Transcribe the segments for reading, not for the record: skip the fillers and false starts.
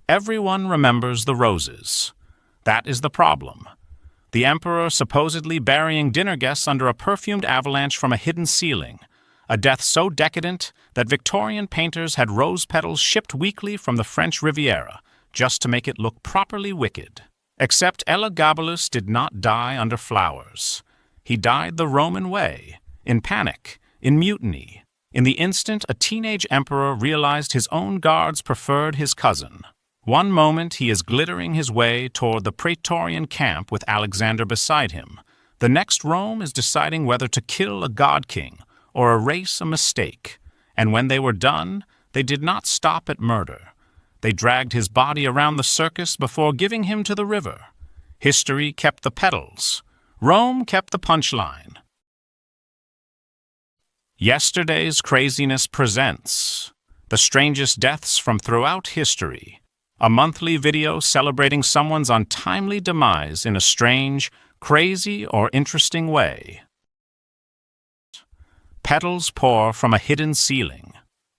Everyone remembers the roses. That is the problem. The emperor supposedly burying dinner guests under a perfumed avalanche from a hidden ceiling, a death so decadent that Victorian painters had rose petals shipped weekly from the French Riviera just to make it look properly wicked. Except Elagabalus did not die under flowers. He died the Roman way, in panic, in mutiny, in the instant a teenage emperor realized his own guards preferred his cousin. One moment he is glittering his way toward the Praetorian camp with Alexander beside him. The next Rome is deciding whether to kill a god-king or erase a mistake. And when they were done, they did not stop at murder. They dragged his body around the circus before giving him to the river. History kept the petals. Rome kept the punchline. Yesterday's Craziness presents the strangest deaths from throughout history. A monthly video celebrating someone's untimely demise in a strange, crazy, or interesting way. Petals pour from a hidden ceiling.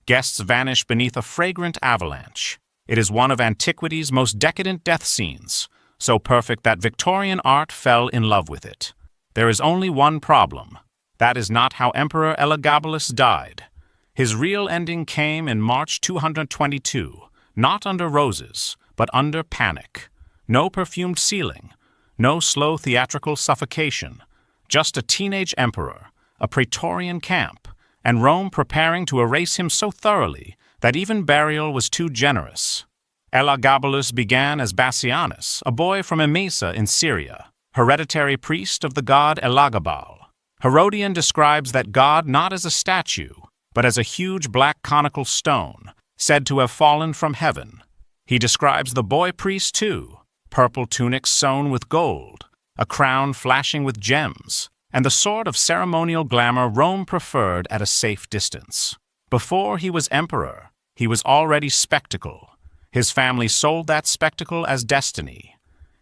Guests vanish beneath a fragrant avalanche. It is one of antiquity's most decadent death scenes, so perfect that Victorian art fell in love with it. There is only one problem. That is not how Emperor Elagabalus died. His real ending came in March 222. Not under roses, but under panic. No perfumed ceiling, no slow theatrical suffocation, just a teenage emperor, a Praetorian camp, and Rome preparing to erase him so thoroughly that even burial was too generous. Elagabalus began as Bassianus, a boy from Emesa in Syria, hereditary priest of the god Elagabalus. Herodian describes that god not as a statue, but as a huge black conical stone, said to have fallen from heaven. He describes the boy priest too, purple tunics sewn with gold, a crown flashing with gems, and the sort of ceremonial glamour Rome preferred at a safe distance. Before he was emperor, he was already spectacle. His family sold that spectacle as destiny.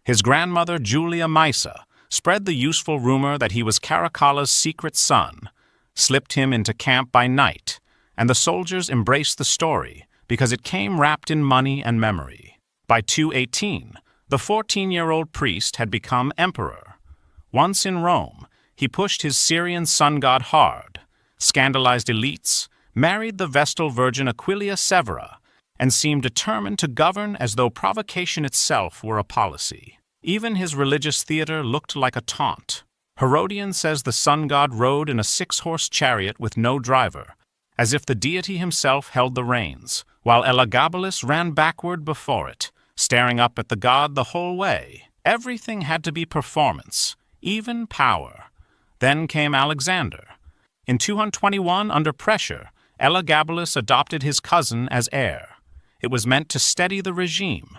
His grandmother Julia Emesa spread the useful rumor that he was Caracalla's secret son, slipped him into camp by night, and the soldiers embraced the story because it came wrapped in money and memory. By 218, the 14-year-old priest had become emperor. Once in Rome, he pushed his Syrian sun god hard, scandalized elites, married the Vestal virgin Aquilia Severa, and seemed determined to govern as though provocation itself were a policy. Even his religious theater looked like a taunt. Herodian says the sun god rode in a 6-horse chariot with no driver, as if the deity himself held the reins, while Elagabalus ran backward before it, staring up at the god the whole way. Everything had to be performance, even power. Then came Alexander. In 221, under pressure, Elagabalus adopted his cousin as heir. It was meant to steady the regime.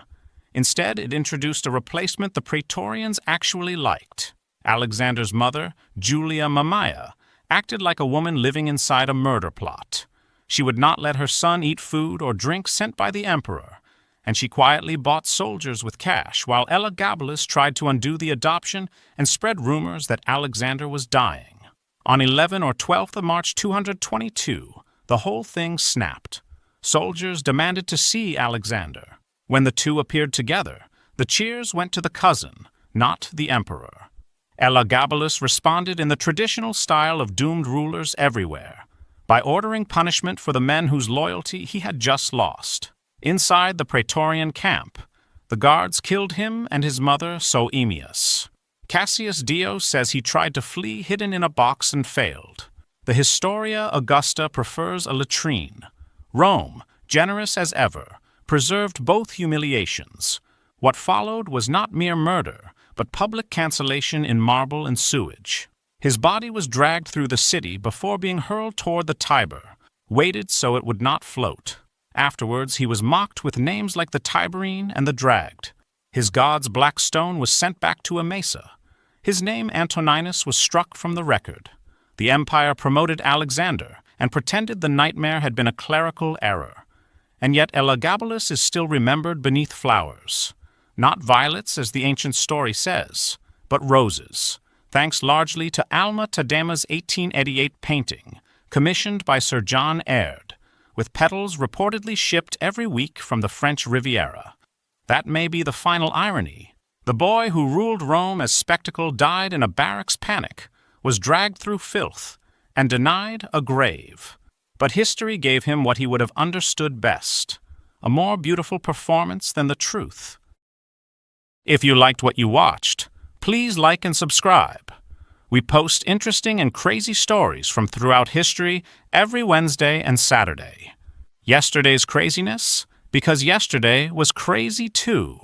Instead, it introduced a replacement the Praetorians actually liked. Alexander's mother, Julia Emesa, acted like a woman living inside a murder plot. She would not let her son eat food or drink sent by the emperor, and she quietly bought soldiers with cash while Elagabalus tried to undo the adoption and spread rumors that Alexander was dying. On 11 or 12th of March 222, the whole thing snapped. Soldiers demanded to see Alexander. When the two appeared together, the cheers went to the cousin, not the emperor. Elagabalus responded in the traditional style of doomed rulers everywhere, by ordering punishment for the men whose loyalty he had just lost. Inside the Praetorian camp, the guards killed him and his mother Soemius. Cassius Dio says he tried to flee hidden in a box and failed. The Historia Augusta prefers a latrine. Rome, generous as ever, preserved both humiliations. What followed was not mere murder, but public cancellation in marble and sewage. His body was dragged through the city before being hurled toward the Tiber, weighted so it would not float. Afterwards, he was mocked with names like the Tiberine and the Dragged. His god's black stone was sent back to Emesa. His name Antoninus was struck from the record. The empire promoted Alexander and pretended the nightmare had been a clerical error. And yet Elagabalus is still remembered beneath flowers. Not violets, as the ancient story says, but roses, thanks largely to Alma Tadema's 1888 painting, commissioned by Sir John Aird, with petals reportedly shipped every week from the French Riviera. That may be the final irony. The boy who ruled Rome as spectacle died in a barracks panic, was dragged through filth, and denied a grave. But history gave him what he would have understood best, a more beautiful performance than the truth. If you liked what you watched, please like and subscribe. We post interesting and crazy stories from throughout history every Wednesday and Saturday. Yesterday's craziness? Because yesterday was crazy too.